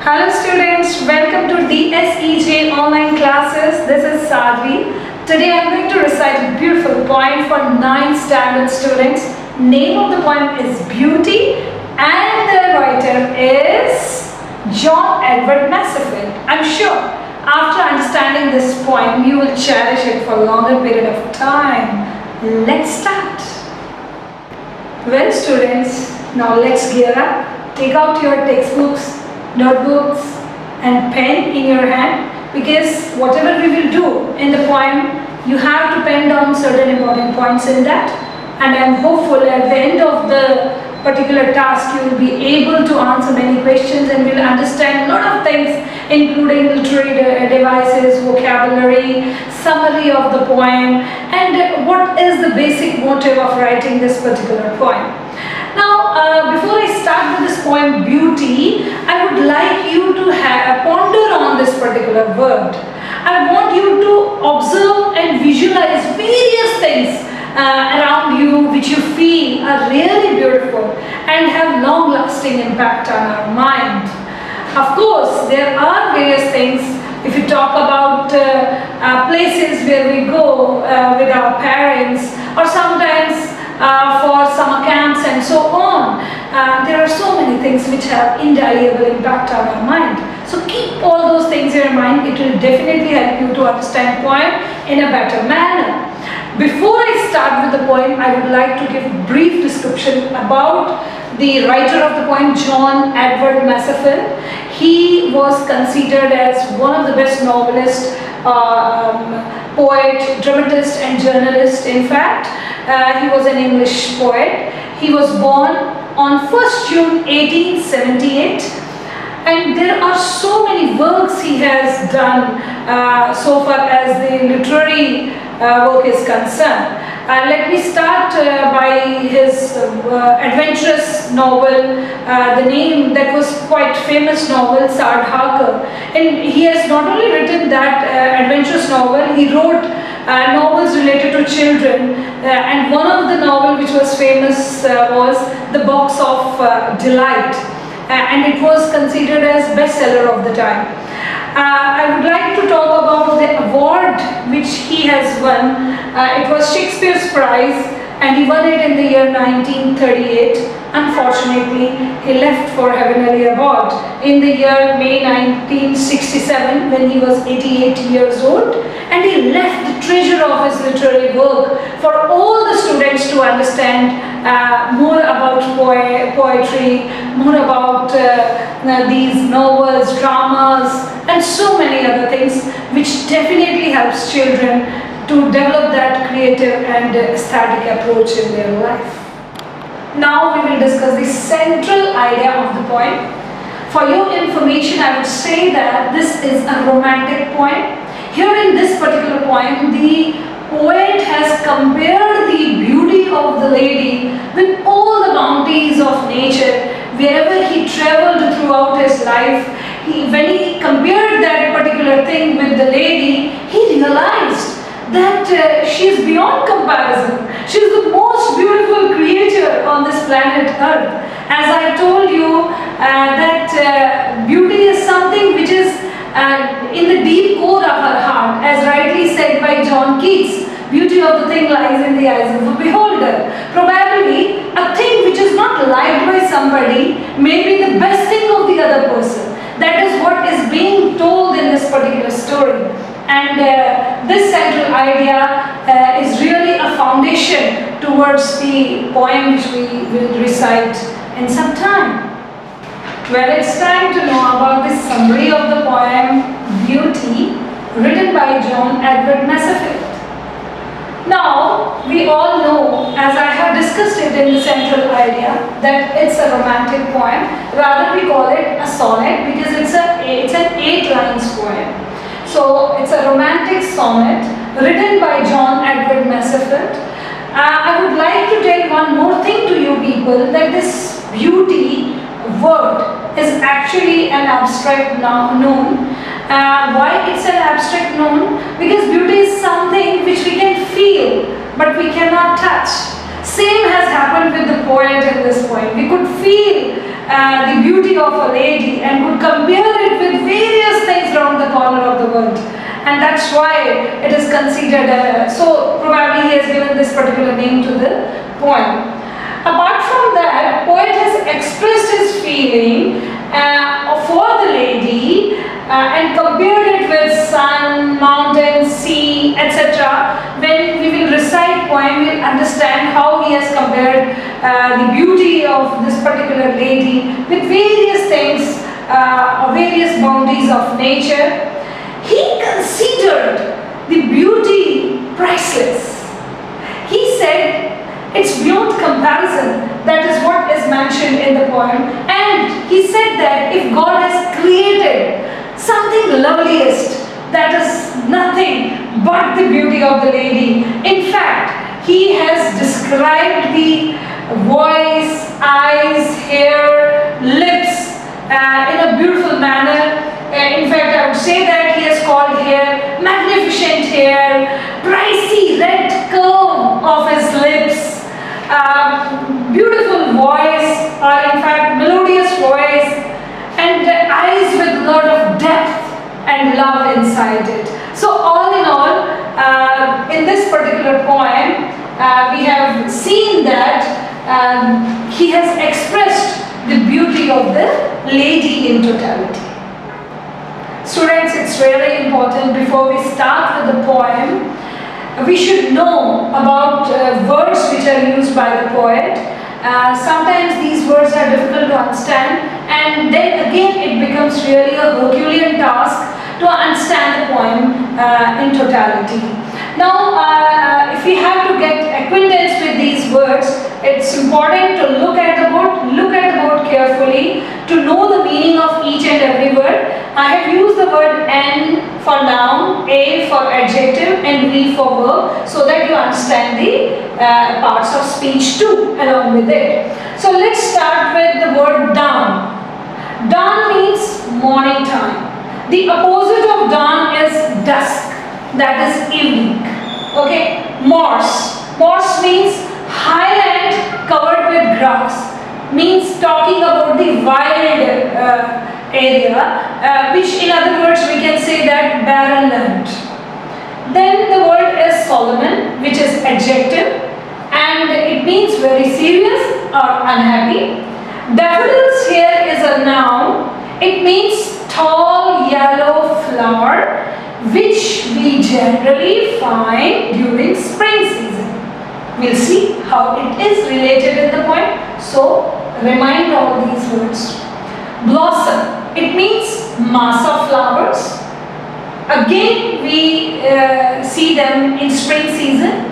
Hello students, welcome to DSEJ online classes. This is Sadhvi. Today I am going to recite a beautiful poem for 9th standard students. Name of the poem is Beauty and the writer is John Edward Masefield. I am sure after understanding this poem you will cherish it for a longer period of time. Let's start. Well students, now let's gear up. Take out your textbooks, notebooks and pen in your hand, because whatever we will do in the poem, you have to pen down certain important points in that, and I am hopeful at the end of the particular task you will be able to answer many questions and will understand a lot of things, including literary devices, vocabulary, summary of the poem, and what is the basic motive of writing this particular poem. Now, before I start with this poem Beauty, I would like you to ponder on this particular word. I want you to observe and visualize various things around you which you feel are really beautiful and have long-lasting impact on our mind. Of course, there are various things. If you talk about places where we go with our parents, or sometimes for summer camps and so on, there are so many things which have indelible impact on our mind. So keep all those things in your mind. It will definitely help you to understand poem in a better manner. Before I start with the poem, I would like to give a brief description about the writer of the poem, John Edward Masefield. He was considered as one of the best novelists, poet, dramatist and journalist. In fact, he was an English poet. He was born on 1st June 1878, and there are so many works he has done so far as the literary work is concerned. Let me start by his adventurous novel, the name that was quite famous novel, Sardhaka. And he has not only written that adventurous novel, he wrote novels related to children, and one of the novel which was famous was The Box of Delight, and it was considered as bestseller of the time. I would like to talk about the award which he has won. It was Shakespeare's Prize, and he won it in the year 1938. Unfortunately, he left for heavenly abode in the year May 1967 when he was 88 years old, and he left the treasure of his literary work for all the students to understand more about poetry, more about these novels, dramas and so many other things, which definitely helps children to develop that creative and aesthetic approach in their life. Now we will discuss the central idea of the poem. For your information, I would say that this is a romantic poem. Here in this particular poem, the poet has compared the beauty of the lady with all the bounties of nature. Wherever he traveled throughout his life, when he compared that particular thing with the lady, he realized that she is beyond comparison. She is the most beautiful creature on this planet Earth. As I told you, that beauty is something which is in the deep core of her heart, as rightly said by John Keats. Beauty of the thing lies in the eyes of a beholder. Probably a thing which is not liked by somebody may be the best thing of the other person. That is what is being told in this particular story. And this central idea is really a foundation towards the poem which we will recite in some time. Well, it's time to know about the summary of the poem Beauty, written by John Edward Masefield. Now, we all know, as I have discussed it in the central idea, that it's a romantic poem. Rather, we call it a sonnet because it's an 8 lines poem. So, it's a romantic sonnet written by John Edward Masefield. I would like to tell one more thing to you people, that this beauty word is actually an abstract noun. Why it's an abstract noun? Because beauty is something which we can feel but we cannot touch. Same has happened with the poet in this poem. We could feel the beauty of a lady and could compare it with various things around the corner of the world. And that's why it is considered, so probably he has given this particular name to the poem. Apart from that, poet has expressed his feeling for the lady and compared it with sun, mountain, sea, etc. When we will recite poem, we will understand how he has compared the beauty of this particular lady with various things, various boundaries of nature. He considered the beauty priceless. He said, it's beyond comparison. That is what is mentioned in the poem. And he said that if God has created something loveliest, that is nothing but the beauty of the lady. In fact, he has described the voice, eyes, hair, lips in a beautiful manner. In fact, I would say that he has called hair magnificent hair, pricey red curve of his lips, beautiful voice, or in fact melodious voice, and eyes with a lot of depth and love inside it. So all in all, in this particular poem, we have seen that he has expressed the beauty of the lady in totality. Students, it's really important before we start with the poem, we should know about words which are used by the poet. Sometimes these words are difficult to understand, and then again it becomes really a Herculean task to understand the poem in totality. Now, if we have to get acquaintance with these words, it's important to look at the board carefully to know the meaning of each and every word. I have used the word N for noun, A for adjective, and V for verb, so that you understand the parts of speech too along with it. So let's start with the word dawn. Dawn means morning time. The opposite of dawn is dusk, that is evening. Okay, morse. Morse means highland covered with grass. Means talking about the wild area, which in other words we can say that barren land. Then the word is Solomon, which is adjective, and it means very serious or unhappy. Daffodils here is a noun. It means tall yellow flower, which we generally find during spring season. We'll see how it is related in the poem. So, remind all these words. Blossom. It means mass of flowers. Again, we see them in spring season,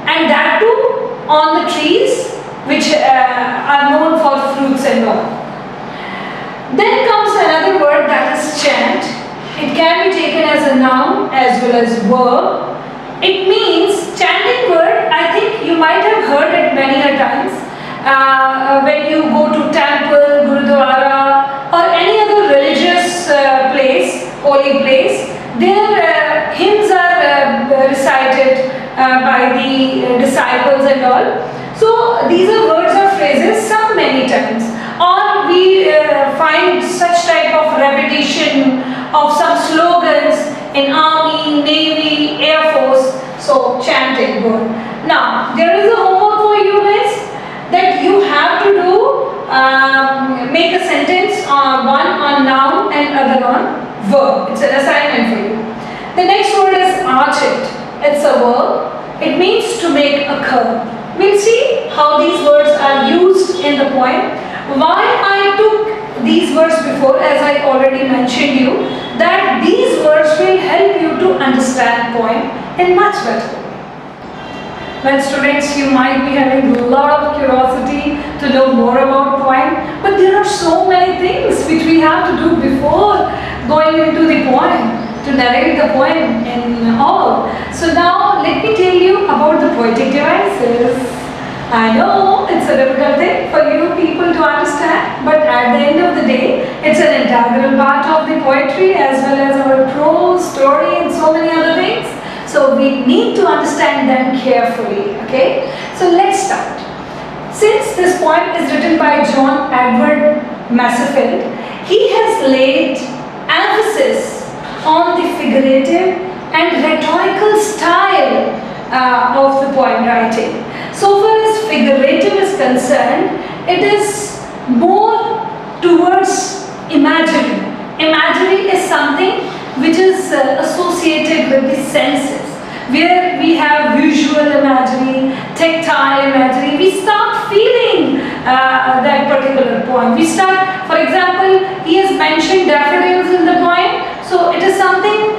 and that too on the trees, which are known for fruits and all. Then comes another word, that is chant. It can be taken as a noun as well as verb. It means, chanting word, I think you might have heard it many a times. When you go to temple, gurudwara, or any other religious place, holy place, their hymns are recited by the disciples and all. So these are words or phrases sung many times. Or we find such type of repetition of some slogans in army, navy, air force. So chanting word. Now there is a homework for you guys, that you have to do, make a sentence on one on noun and other on verb. It's an assignment for you. The next word is arch it. It's a verb. It means to make a curve. We'll see how these words are used in the poem. Why I took these words before, as I already mentioned you, that these words will help you to understand poem in much better. Well, students, you might be having a lot of curiosity to know more about poem, but there are so many things which we have to do before going into the poem, to narrate the poem in all. So now let me tell you about the poetic devices. I know it's a difficult thing for you people to understand, but at the end of the day, it's an integral part of the poetry as well as our prose, story, and so many other things. So we need to understand them carefully, okay? So let's start. Since this poem is written by John Edward Masefield, he has laid emphasis on the figurative and rhetorical style of the poem writing. So far as figurative is concerned, it is more towards imagery. Imagery is something which is associated with the senses, where we have visual imagery, tactile imagery. We start feeling that particular poem. We start, for example, he has mentioned daffodils in the poem, so it is something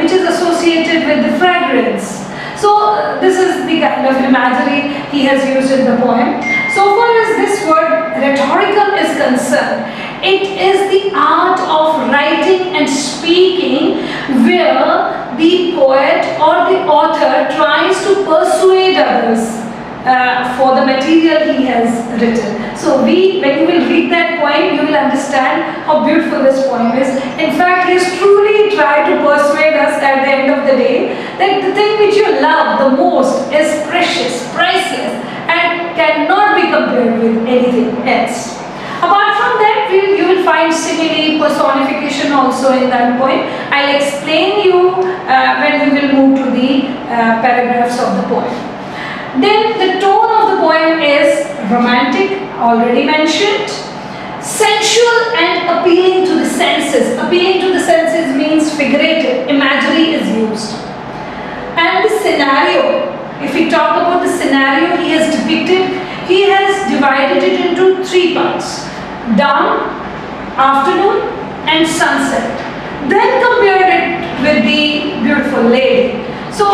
which is associated with the fragrance. So this is the kind of imagery he has used in the poem. So far as this word rhetorical is concerned, it is the art of writing and speaking where the poet or the author tries to persuade others for the material he has written. So when you will read that poem, you will understand how beautiful this poem is. In fact, he has truly tried to persuade us at the end of the day that the thing which you love the most is precious, priceless, and cannot be compared with anything else. Apart from that, you will find simile, personification also in that poem. I'll explain you when we will move to the paragraphs of the poem. Then the tone of the poem is romantic, already mentioned, sensual and appealing to the senses. Appealing to the senses means figurative, imagery is used. And the scenario, if we talk about the scenario he has depicted, he has divided it into three parts: dawn, afternoon, and sunset. Then compared it with the beautiful lady. So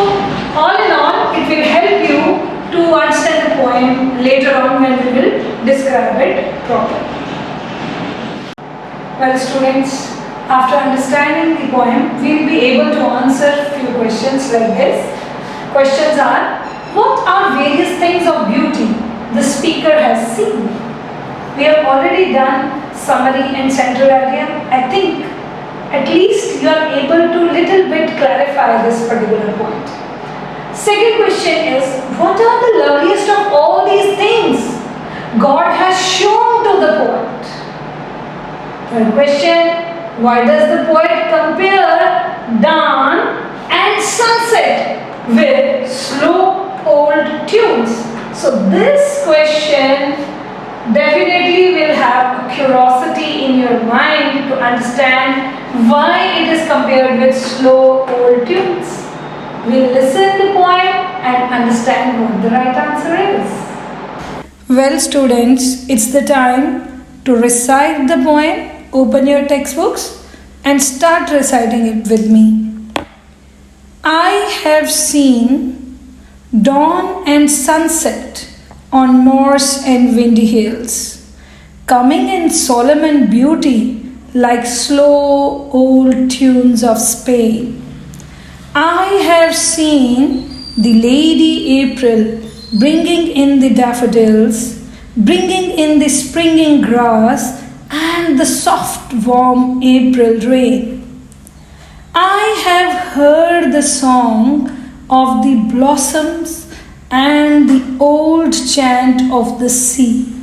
all in all, it will help you to understand the poem later on when we will describe it properly. Well students, after understanding the poem, we will be able to answer few questions like this. Questions are: what are various things of beauty the speaker has seen? We have already done summary and central idea. I think at least you are able to little bit clarify this particular point. Second question is, what are the loveliest of all these things God has shown to the poet? Third question, why does the poet compare dawn and sunset with slow old tunes? So this question definitely will have a curiosity in your mind to understand why it is compared with slow old tunes. We'll listen to the poem and understand what the right answer is. Well students, it's the time to recite the poem. Open your textbooks and start reciting it with me. I have seen dawn and sunset on moors and windy hills, coming in solemn and beauty like slow old tunes of Spain. I have seen the Lady April bringing in the daffodils, bringing in the springing grass and the soft warm April rain. I have heard the song of the blossoms and the old chant of the sea,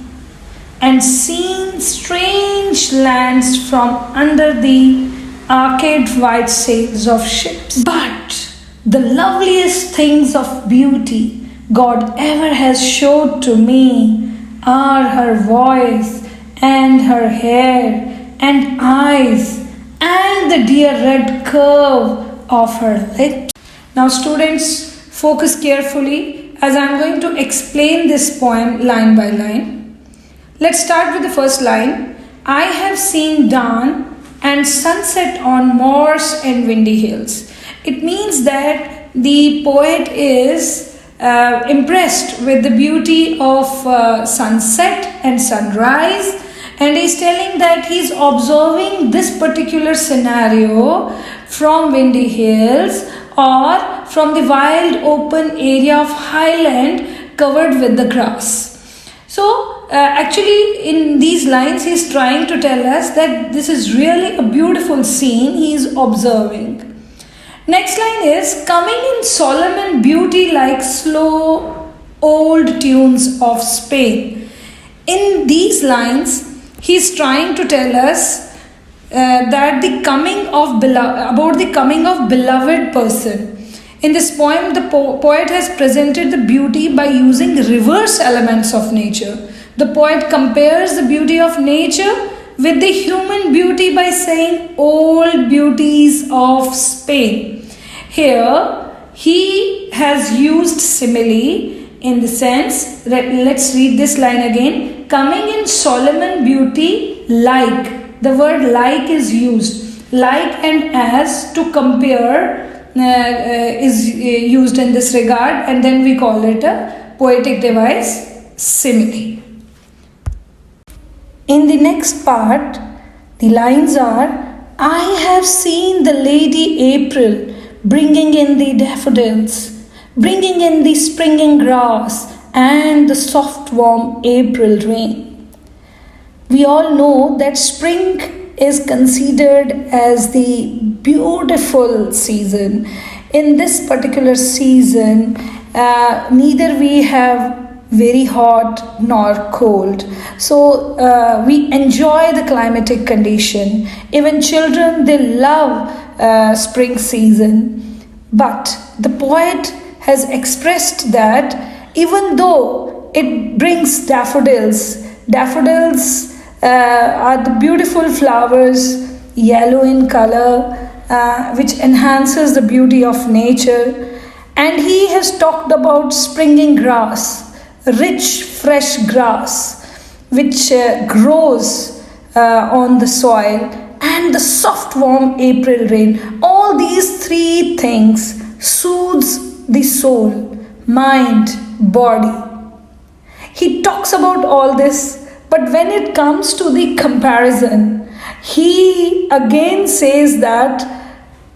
and seen strange lands from under the arcade white sails of ships. But the loveliest things of beauty God ever has showed to me are her voice and her hair and eyes and the dear red curve of her lips. Now students, focus carefully as I am going to explain this poem line by line. Let's start with the first line. I have seen dawn and sunset on moors and windy hills. It means that the poet is impressed with the beauty of sunset and sunrise, and he's telling that he's observing this particular scenario from windy hills or from the wild open area of highland covered with the grass. So actually in these lines he is trying to tell us that this is really a beautiful scene he is observing. Next line is coming in solemn and beauty like slow old tunes of Spain. In these lines He's trying to tell us that about the coming of beloved person. In this poem, the poet has presented the beauty by using reverse elements of nature. The poet compares the beauty of nature with the human beauty by saying old beauties of Spain. Here, he has used simile in the sense, let's read this line again, coming in Solomon beauty like. The word like is used. Like and as to compare is used in this regard, and then we call it a poetic device, simile. In the next part, the lines are, I have seen the Lady April bringing in the daffodils, bringing in the springing grass and the soft warm April rain. We all know that spring is considered as the beautiful season. In this particular season, neither we have very hot nor cold. So we enjoy the climatic condition. Even children, they love spring season. But the poet has expressed that even though it brings daffodils are the beautiful flowers, yellow in color, which enhances the beauty of nature. And he has talked about springing grass, rich fresh grass, which grows on the soil, and the soft warm April rain. All these three things soothes the soul, mind, body. He talks about all this, but when it comes to the comparison, he again says that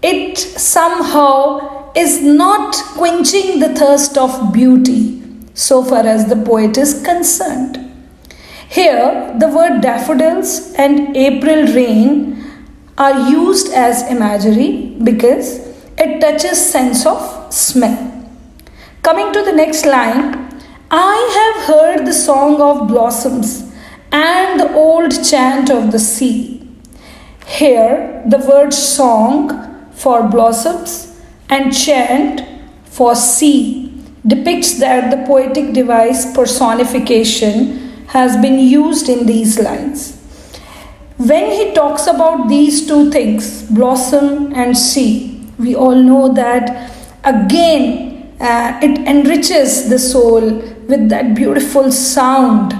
it somehow is not quenching the thirst of beauty so far as the poet is concerned. Here, the word daffodils and April rain are used as imagery because it touches sense of smell. Coming to the next line, I have heard the song of blossoms and the old chant of the sea. Here, the word song for blossoms and chant for sea depicts that the poetic device personification has been used in these lines. When he talks about these two things, blossom and sea, we all know that again it enriches the soul with that beautiful sound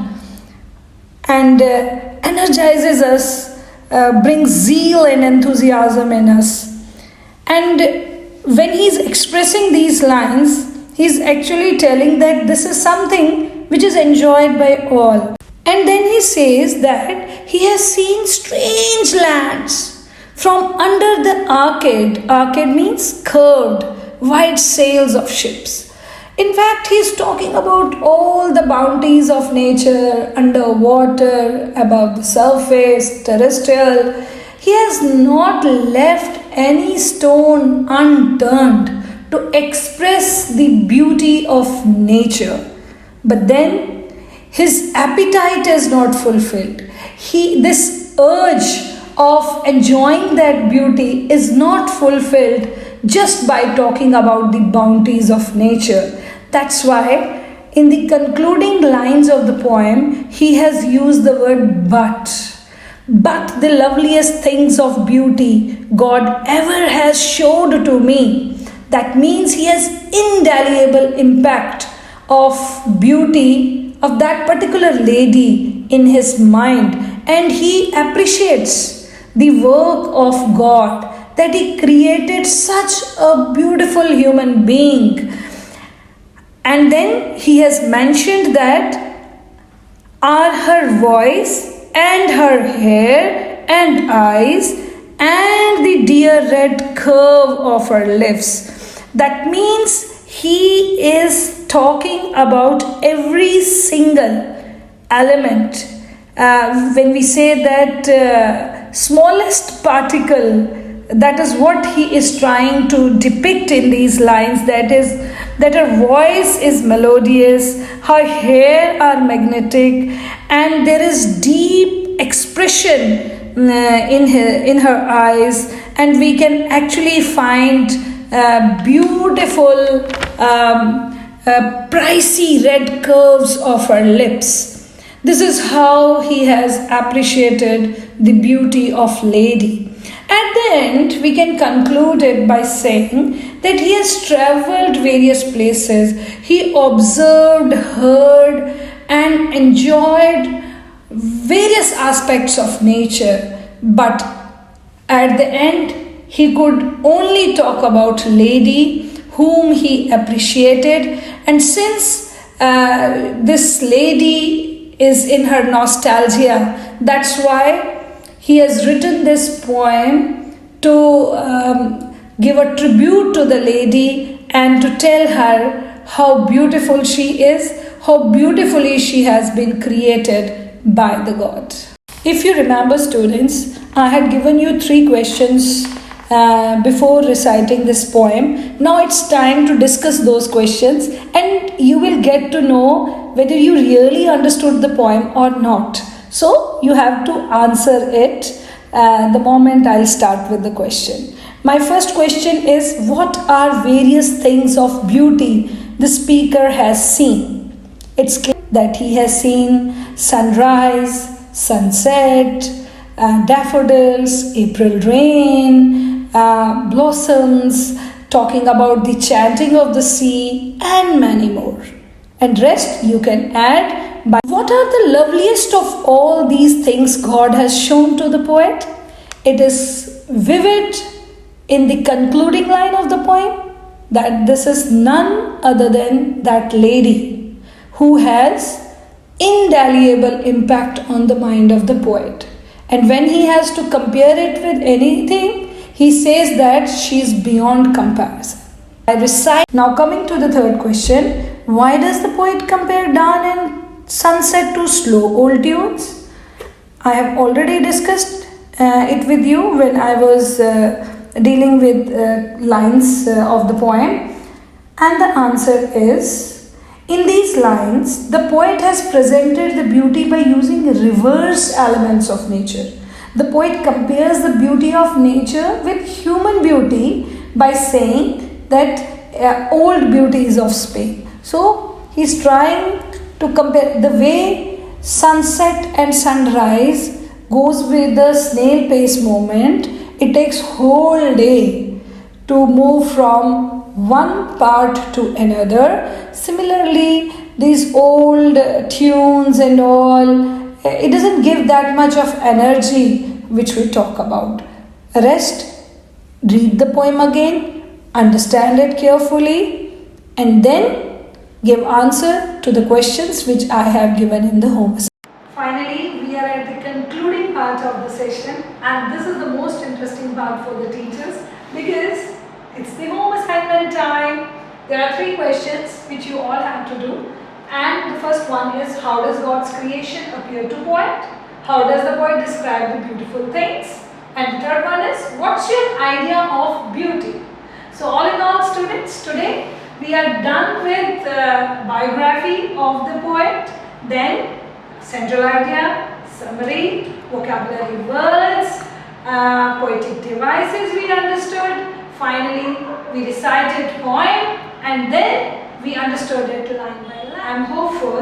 and energizes us, brings zeal and enthusiasm in us. And when he's expressing these lines, he's actually telling that this is something which is enjoyed by all. And then he says that he has seen strange lands from under the arcade. Arcade means curved, wide sails of ships. In fact, he is talking about all the bounties of nature, underwater, above the surface, terrestrial. He has not left any stone unturned to express the beauty of nature. But then his appetite is not fulfilled. This urge of enjoying that beauty is not fulfilled just by talking about the bounties of nature. That's why in the concluding lines of the poem, he has used the word but. But the loveliest things of beauty God ever has showed to me. That means he has indelible impact of beauty of that particular lady in his mind, and he appreciates the work of God, that he created such a beautiful human being. And then he has mentioned that are her voice and her hair and eyes and the dear red curve of her lips. That means he is talking about every single element. When we say that smallest particle, that is what he is trying to depict in these lines. That is, that her voice is melodious, her hair are magnetic, and there is deep expression in her eyes, and we can actually find beautiful pricey red curves of her lips. This is how he has appreciated the beauty of lady. At the end, we can conclude it by saying that he has traveled various places. He observed, heard, and enjoyed various aspects of nature. But at the end, he could only talk about lady whom he appreciated. And since this lady is in her nostalgia, that's why he has written this poem to give a tribute to the lady and to tell her how beautiful she is, how beautifully she has been created by the God. If you remember, students, I had given you 3 questions before reciting this poem. Now it's time to discuss those questions, and you will get to know whether you really understood the poem or not. So you have to answer it the moment I'll start with the question. My first question is, what are various things of beauty the speaker has seen? It's clear that he has seen sunrise, sunset, daffodils, April rain, blossoms, talking about the chanting of the sea, and many more. And rest you can add by what are the loveliest of all these things God has shown to the poet? It is vivid in the concluding line of the poem that this is none other than that lady who has indelible impact on the mind of the poet. And when he has to compare it with anything, he says that she is beyond comparison. I recite. Now coming to the third question, why does the poet compare dawn and sunset to slow old tunes? I have already discussed it with you when I was dealing with lines of the poem, and the answer is, in these lines, the poet has presented the beauty by using reverse elements of nature. The poet compares the beauty of nature with human beauty by saying that old beauty is of Spain. So he's trying to compare the way sunset and sunrise goes with the snail pace movement. It takes whole day to move from one part to another. Similarly, these old tunes and all, it doesn't give that much of energy which we talk about. Rest, read the poem again, understand it carefully, and then give answer to the questions which I have given in the home assignment. Finally, we are at the concluding part of the session, and this is the most interesting part for the teachers because it's the home assignment time. There are 3 questions which you all have to do, and the first one is, how does God's creation appear to poet? How does the poet describe the beautiful things? And the third one is, what's your idea of beauty? So all in all, students, today we are done with biography of the poet, then central idea, summary, vocabulary words, poetic devices we understood, finally we recited poem, and then we understood it line by line. I am hopeful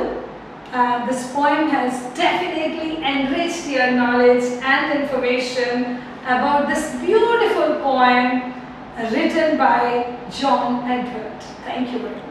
this poem has definitely enriched your knowledge and information about this beautiful poem written by John Edward. Thank you very much.